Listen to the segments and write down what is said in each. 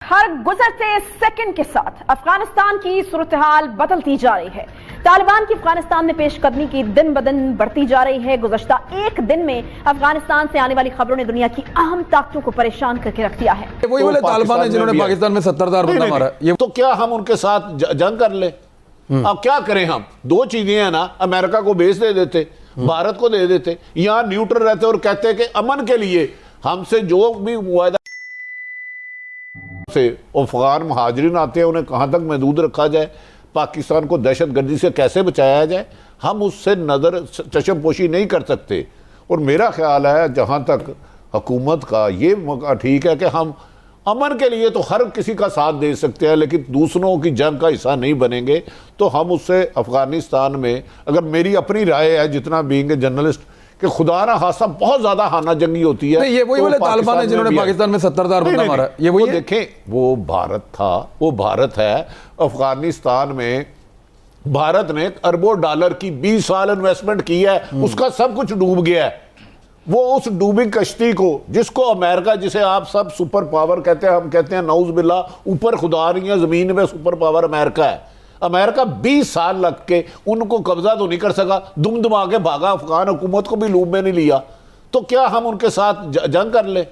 ہر گزرتے سیکنڈ کے ساتھ افغانستان کی صورتحال بدلتی جا رہی ہے۔ طالبان کی افغانستان میں پیش قدمی کی دن بدن بڑھتی جا رہی ہے۔ گزشتہ ایک دن میں افغانستان سے آنے والی خبروں نے دنیا کی اہم طاقتوں کو پریشان کر کے رکھ دیا ہے۔ وہی والے طالبان ہیں جنہوں نے پاکستان میں 70,000 بندہ مارا ہے۔ تو کیا ہم ان کے ساتھ جنگ کر لیں؟ اب کیا کریں ہم؟ دو چیزیں ہیں نا، امریکہ کو بیس دے دیتے، بھارت کو دے دیتے، یہاں نیوٹرل رہتے اور کہتے کہ امن کے لیے ہم سے جو بھی معاہدہ سے افغان مہاجرین آتے ہیں انہیں کہاں تک محدود رکھا جائے، پاکستان کو دہشت گردی سے کیسے بچایا جائے، ہم اس سے نظر چشم پوشی نہیں کر سکتے۔ اور میرا خیال ہے جہاں تک حکومت کا یہ موقع ٹھیک ہے کہ ہم امن کے لیے تو ہر کسی کا ساتھ دے سکتے ہیں، لیکن دوسروں کی جنگ کا حصہ نہیں بنیں گے تو ہم اس سے افغانستان میں، اگر میری اپنی رائے ہے جتنا بینگ جرنلسٹ، کہ خدا نہ خاصہ بہت زیادہ خانہ جنگی ہوتی ہے۔ یہ وہی والے طالبان ہیں جنہوں نے پاکستان میں 70,000 بندہ مارا ہے۔ یہ وہ وہی دیکھیں، وہ بھارت تھا، وہ بھارت ہے۔ افغانستان میں بھارت نے اربوں ڈالر کی 20 سال انویسٹمنٹ کی ہے، اس کا سب کچھ ڈوب گیا ہے۔ وہ اس ڈوبی کشتی کو، جس کو امریکہ، جسے آپ سب سپر پاور کہتے ہیں، ہم کہتے ہیں نعوذ باللہ اوپر خدا نہیں ہے، زمین میں سپر پاور امریکہ ہے۔ امریکہ 20 سال لگ کے ان کو قبضہ تو نہیں کر سکا، دم دما کے بھاگا، افغان حکومت کو بھی لوب میں نہیں لیا۔ تو کیا ہم ان کے ساتھ جنگ کر لیں؟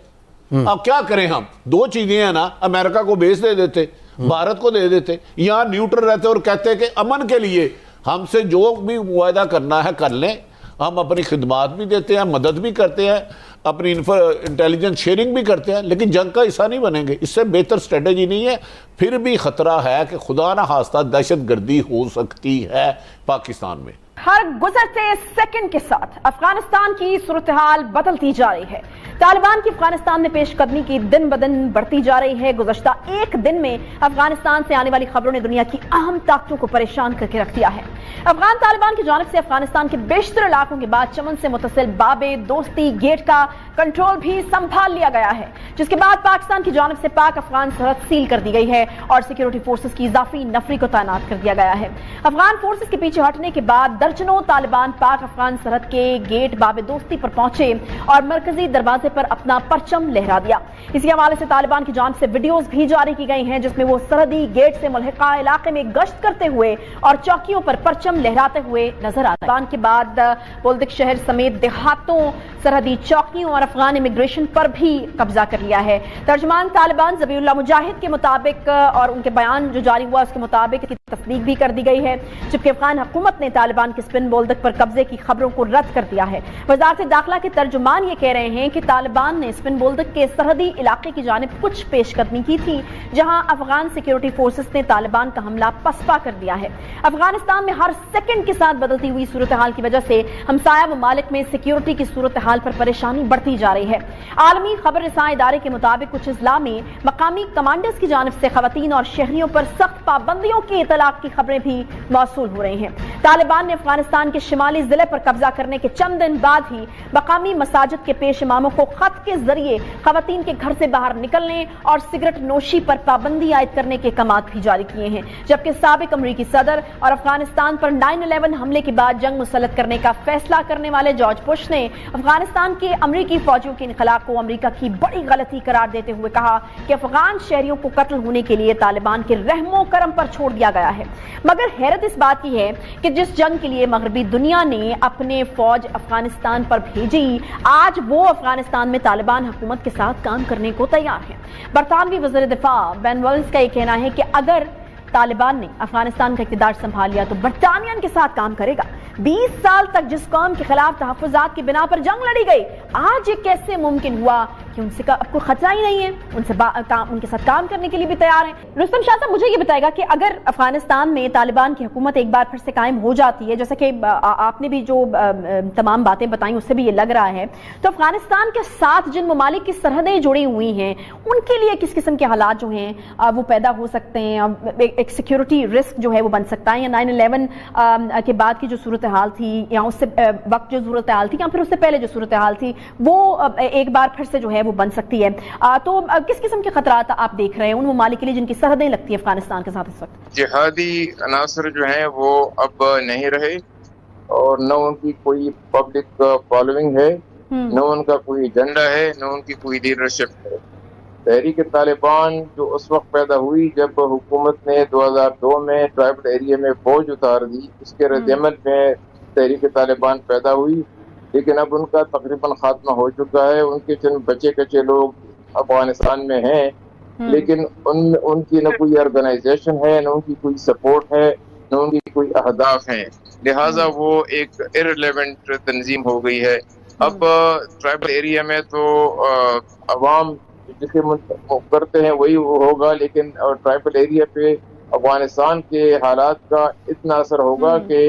اب کیا کریں ہم؟ دو چیزیں ہیں نا، امریکہ کو بیس دے دیتے، بھارت کو دے دیتے، یہاں نیوٹرل رہتے اور کہتے کہ امن کے لیے ہم سے جو بھی معاہدہ کرنا ہے کر لیں، ہم اپنی خدمات بھی دیتے ہیں، مدد بھی کرتے ہیں، اپنی انٹیلیجنس شیئرنگ بھی کرتے ہیں، لیکن جنگ کا حصہ نہیں بنیں گے۔ اس سے بہتر اسٹریٹجی نہیں ہے۔ پھر بھی خطرہ ہے کہ خدا نہ خواستہ دہشت گردی ہو سکتی ہے پاکستان میں۔ ہر گزرتے سیکنڈ کے ساتھ افغانستان کی صورتحال بدلتی جا رہی ہے۔ طالبان کی افغانستان میں پیش قدمی کی دن بدن بڑھتی جا رہی ہے۔ گزشتہ ایک دن میں افغانستان سے آنے والی خبروں نے دنیا کی اہم طاقتوں کو پریشان کر کے رکھ دیا ہے۔ افغان طالبان کی جانب سے افغانستان کے بیشتر علاقوں کے بعد چمن سے متصل بابے دوستی گیٹ کا کنٹرول بھی سنبھال لیا گیا ہے، جس کے بعد پاکستان کی جانب سے پاک افغان سرحد سیل کر دی گئی ہے اور سیکیورٹی فورسز کی اضافی نفری کو تعینات کر دیا گیا ہے۔ افغان فورسز کے پیچھے ہٹنے کے بعد درجنوں طالبان پاک افغان سرحد کے گیٹ باب دوستی پر پہنچے اور مرکزی دروازے پر اپنا پرچم لہرا دیا۔ اسی حوالے سے طالبان کی جانب سے ویڈیوز بھی جاری کی گئی ہیں جس میں وہ سرحدی گیٹ سے ملحقہ علاقے میں گشت کرتے ہوئے اور چوکیوں پر پرچم لہراتے ہوئے نظر آتے ہیں۔ طالبان کے بعد بولدک شہر سمیت دیہاتوں، سرحدی چوکیوں اور افغان امیگریشن پر بھی قبضہ کر لیا ہے۔ ترجمان طالبان ذبیح اللہ مجاہد کے مطابق اور ان کے بیان جو جاری ہوا اس کے مطابق کی تصدیق بھی کر دی گئی ہے، جبکہ افغان حکومت نے طالبان کے سپن بولدک پر قبضے کی خبروں کو رد کر دیا ہے۔ وزارت داخلہ کے ترجمان یہ کہہ رہے ہیں کہ طالبان نے سپن بولدک کے سرحدی علاقے کی جانب کچھ پیش قدمی کی تھی، جہاں افغان سیکیورٹی فورسز نے طالبان کا حملہ پسپا کر دیا ہے۔ افغانستان میں ہر سیکنڈ کے ساتھ بدلتی ہوئی صورتحال کی وجہ سے ہمسایہ ممالک میں سیکیورٹی کی صورتحال پر پریشانی بڑھتی جا رہی ہے۔ عالمی خبر رساں ادارے کے مطابق کچھ اضلاع میں مقامی کمانڈرز کی جانب سے خواتین اور شہریوں پر سخت پابندیوں کی اطلاق کی خبریں بھی موصول ہو رہی ہیں۔ طالبان نے افغانستان کے شمالی ضلع پر قبضہ کرنے کے چند دن بعد ہی مقامی مساجد کے پیش اماموں کو خط کے ذریعے خواتین کے گھر سے باہر نکلنے اور سگریٹ نوشی پر پابندی عائد کرنے کے احکامات بھی جاری کیے ہیں، جبکہ سابق امریکی صدر اور افغانستان پر 9/11 حملے کے بعد جنگ مسلط کرنے کا فیصلہ کرنے والے جارج بش نے افغانستان کے امریکی فوجیوں کے انخلاء کو امریکہ کی بڑی غلطی قرار دیتے ہوئے کہا کہ افغان شہریوں کو قتل ہونے کے لیے طالبان کے رحم و کرم پر چھوڑ دیا گیا ہے۔ مگر حیرت اس بات کی ہے کہ جس جنگ کے لیے مغربی دنیا نے اپنے فوج افغانستان پر بھیجی، آج وہ افغانستان میں طالبان حکومت کے ساتھ کام کرنے کو تیار ہے۔ برطانوی وزیر دفاع بین ویلز کا یہ کہنا ہے کہ اگر طالبان نے افغانستان کا اقتدار سنبھال لیا تو برطانیہ کے ساتھ کام کرے گا۔ 20 سال تک جس قوم کے خلاف تحفظات کی بنا پر جنگ لڑی گئی، آج یہ کیسے ممکن ہوا کہ ان سے اب کوئی خطرہ ہی نہیں ہے، ان کے ساتھ کام کرنے کے لیے بھی تیار ہیں۔ رستم شاہ صاحب مجھے یہ بتائے گا کہ اگر افغانستان میں طالبان کی حکومت ایک بار پھر سے قائم ہو جاتی ہے، جیسا کہ آپ نے بھی جو تمام باتیں بتائیں اس سے بھی یہ لگ رہا ہے، تو افغانستان کے ساتھ جن ممالک کی سرحدیں جڑی ہوئی ہیں ان کے لیے کس قسم کے حالات جو ہیں وہ پیدا ہو سکتے ہیں؟ ایک سیکیورٹی رسک جو ہے وہ بن سکتا ہے، یا 9/11 کے بعد کی جو صورتحال تھی یا اس سے وقت جو صورتحال تھی یا پھر اس سے پہلے جو صورتحال تھی وہ ایک بار پھر سے جو ہے وہ بن سکتی ہے۔ تو کس قسم کے خطرات آپ دیکھ رہے ہیں ان ممالک کے لیے جن کی سرحدیں لگتی ہیں افغانستان کے ساتھ اس وقت؟ جہادی عناصر جو ہیں وہ اب نہیں رہے اور نہ ان کی کوئی پبلک فالوئنگ ہے، نہ ان کا کوئی ایجنڈا ہے، نہ ان کی کوئی لیڈرشپ ہے۔ تحریک طالبان جو اس وقت پیدا ہوئی جب حکومت نے 2002 میں ٹرائبل ایریا میں فوج اتار دی، اس کے رد عمل میں تحریک طالبان پیدا ہوئی، لیکن اب ان کا تقریباً خاتمہ ہو چکا ہے۔ ان کے چند بچے کچے لوگ افغانستان میں ہیں، لیکن ان کی نہ کوئی آرگنائزیشن ہے، نہ ان کی کوئی سپورٹ ہے، نہ ان کی کوئی اہداف ہیں، لہٰذا وہ ایک ارریلیونٹ تنظیم ہو گئی ہے۔ اب ٹرائبل ایریا میں تو عوام جسے کرتے ہیں وہی ہوگا، لیکن ٹرائبل ایریا پہ افغانستان کے حالات کا اتنا اثر ہوگا کہ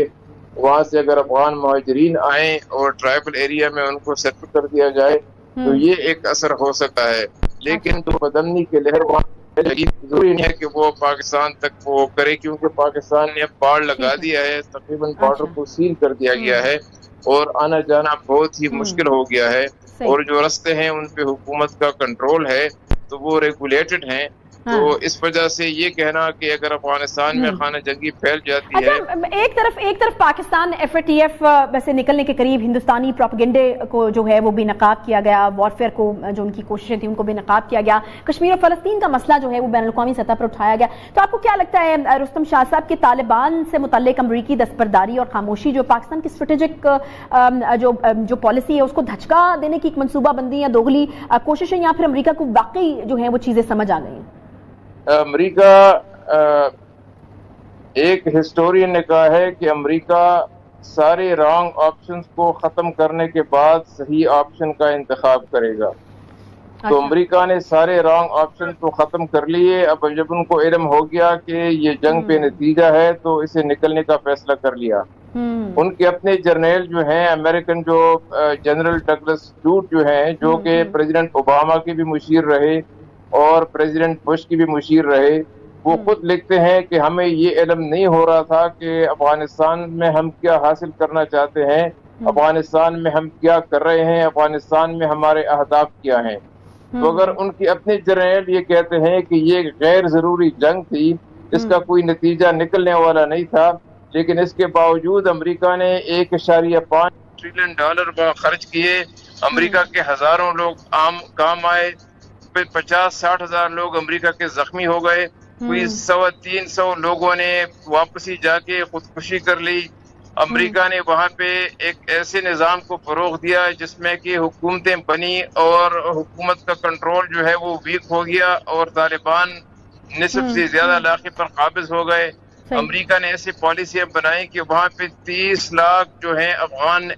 وہاں سے اگر افغان مہاجرین آئیں اور ٹرائبل ایریا میں ان کو سیٹل کر دیا جائے تو یہ ایک اثر ہو سکتا ہے، لیکن تو بدمنی کے لہر وہاں ضروری نہیں ہے کہ وہ پاکستان تک وہ کرے، کیونکہ پاکستان نے اب باڑ لگا دیا ہے، تقریباً بارڈر کو سیل کر دیا گیا ہے اور آنا جانا بہت ہی مشکل ہو گیا ہے، اور جو رستے ہیں ان پہ حکومت کا کنٹرول ہے تو وہ ریگولیٹڈ ہیں۔ تو اس وجہ سے یہ کہنا کہ اگر افغانستان میں خانہ جنگی پھیل جاتی ہے، ایک طرف Pakistan F A T F سے نکلنے کے قریب ہندوستانی پروپیگنڈے کو جو ہے وہ بے نقاب کیا گیا، وارفیئر کو جو ان کی کوششیں تھیں ان کو بے نقاب کیا گیا، کشمیر اور فلسطین کا مسئلہ جو ہے وہ بین الاقوامی سطح پر اٹھایا گیا، تو آپ کو کیا لگتا ہے رستم شاہ صاحب کہ طالبان سے متعلق امریکی دستبرداری اور خاموشی جو پاکستان کی اسٹریٹجک جو پالیسی ہے اس کو دھچکا دینے کی ایک منصوبہ بندی یا دوغلی کوششیں، یا پھر امریکہ کو واقعی جو ہے وہ چیزیں سمجھ آ گئی ہیں؟ امریکہ ایک ہسٹورین نے کہا ہے کہ امریکہ سارے رانگ آپشنز کو ختم کرنے کے بعد صحیح آپشن کا انتخاب کرے گا۔ تو امریکہ نے سارے رانگ آپشن کو ختم کر لیے، اب جب ان کو علم ہو گیا کہ یہ جنگ پہ نتیجہ ہے تو اسے نکلنے کا فیصلہ کر لیا۔ ان کے اپنے جرنیل جو ہیں امریکن، جو جنرل ڈگلس ٹوٹ جو ہیں، جو کہ پریزیڈنٹ اوباما کے بھی مشیر رہے اور پریزیڈنٹ بش کی بھی مشیر رہے، وہ خود لکھتے ہیں کہ ہمیں یہ علم نہیں ہو رہا تھا کہ افغانستان میں ہم کیا حاصل کرنا چاہتے ہیں، افغانستان میں ہم کیا کر رہے ہیں، افغانستان میں ہمارے اہداف کیا ہیں۔ تو اگر ان کے اپنے جرنیل یہ کہتے ہیں کہ یہ غیر ضروری جنگ تھی، اس کا کوئی نتیجہ نکلنے والا نہیں تھا، لیکن اس کے باوجود امریکہ نے $1.5 ٹریلین خرچ کیے، امریکہ کے ہزاروں لوگ کام آئے، 50-60 ہزار لوگ امریکہ کے زخمی ہو گئے، کوئی 100-300 لوگوں نے واپسی جا کے خودکشی کر لی۔ امریکہ نے وہاں پہ ایک ایسے نظام کو فروغ دیا جس میں کہ حکومتیں بنی اور حکومت کا کنٹرول جو ہے وہ ویک ہو گیا اور طالبان نصف سے زیادہ علاقے پر قابض ہو گئے۔ امریکہ نے ایسی پالیسیاں بنائی کہ وہاں پہ 30 لاکھ جو ہیں افغان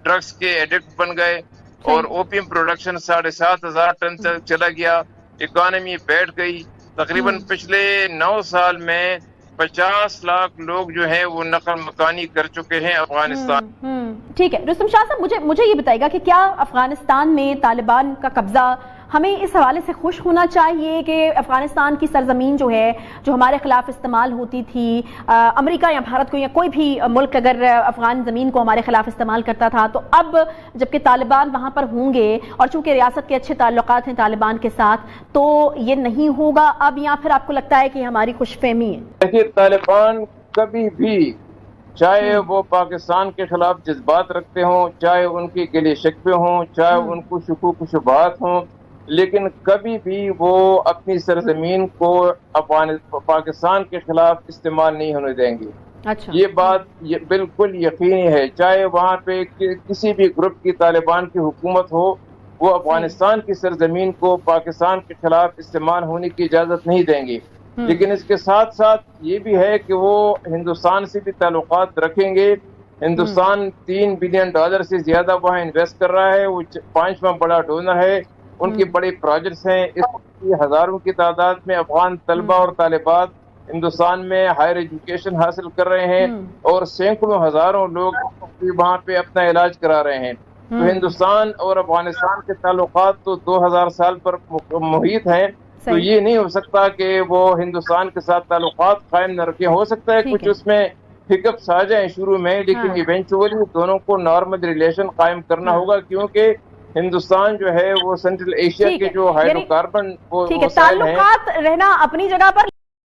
ڈرگس کے ایڈکٹ بن گئے اور اوپیم پروڈکشن 7,500 ٹن چلا گیا، اکانومی بیٹھ گئی۔ تقریباً پچھلے 9 سال میں 50 لاکھ لوگ جو ہیں وہ نقل مکانی کر چکے ہیں افغانستان۔ ٹھیک ہے رستم شاہ صاحب، مجھے یہ بتائیے گا کہ کیا افغانستان میں طالبان کا قبضہ، ہمیں اس حوالے سے خوش ہونا چاہیے کہ افغانستان کی سرزمین جو ہے جو ہمارے خلاف استعمال ہوتی تھی، امریکہ یا بھارت کو یا کوئی بھی ملک اگر افغان زمین کو ہمارے خلاف استعمال کرتا تھا، تو اب جبکہ طالبان وہاں پر ہوں گے اور چونکہ ریاست کے اچھے تعلقات ہیں طالبان کے ساتھ، تو یہ نہیں ہوگا اب، یا پھر آپ کو لگتا ہے کہ ہماری خوش فہمی ہے؟ دیکھیے، طالبان کبھی بھی چاہے وہ پاکستان کے خلاف جذبات رکھتے ہوں، چاہے ان کے گلے شکوے ہوں، چاہے ان کو شکوک و شبہات ہوں، لیکن کبھی بھی وہ اپنی سرزمین کو پاکستان کے خلاف استعمال نہیں ہونے دیں گے۔ یہ بات بالکل یقینی ہے، چاہے وہاں پہ کسی بھی گروپ کی طالبان کی حکومت ہو، وہ افغانستان کی سرزمین کو پاکستان کے خلاف استعمال ہونے کی اجازت نہیں دیں گے۔ لیکن اس کے ساتھ ساتھ یہ بھی ہے کہ وہ ہندوستان سے بھی تعلقات رکھیں گے۔ ہندوستان $3 بلین سے زیادہ وہاں انویسٹ کر رہا ہے، وہ 5واں بڑا ڈونر ہے، ان کے بڑے پروجیکٹس ہیں، اس کی ہزاروں کی تعداد میں افغان طلبہ اور طالبات ہندوستان میں ہائر ایجوکیشن حاصل کر رہے ہیں اور سینکڑوں ہزاروں لوگ وہاں پہ اپنا علاج کرا رہے ہیں۔ تو ہندوستان اور افغانستان کے تعلقات تو 2000 سال پر محیط ہیں، تو یہ نہیں ہو سکتا کہ وہ ہندوستان کے ساتھ تعلقات قائم نہ رکھیں۔ ہو سکتا ہے کچھ اس میں ہکپس آ جائیں شروع میں، لیکن ایونچولی دونوں کو نارمل ریلیشن قائم کرنا ہوگا، کیونکہ ہندوستان جو ہے وہ سینٹرل ایشیا کے جو ہائیڈرو کاربن تعلقات رہنا اپنی جگہ پر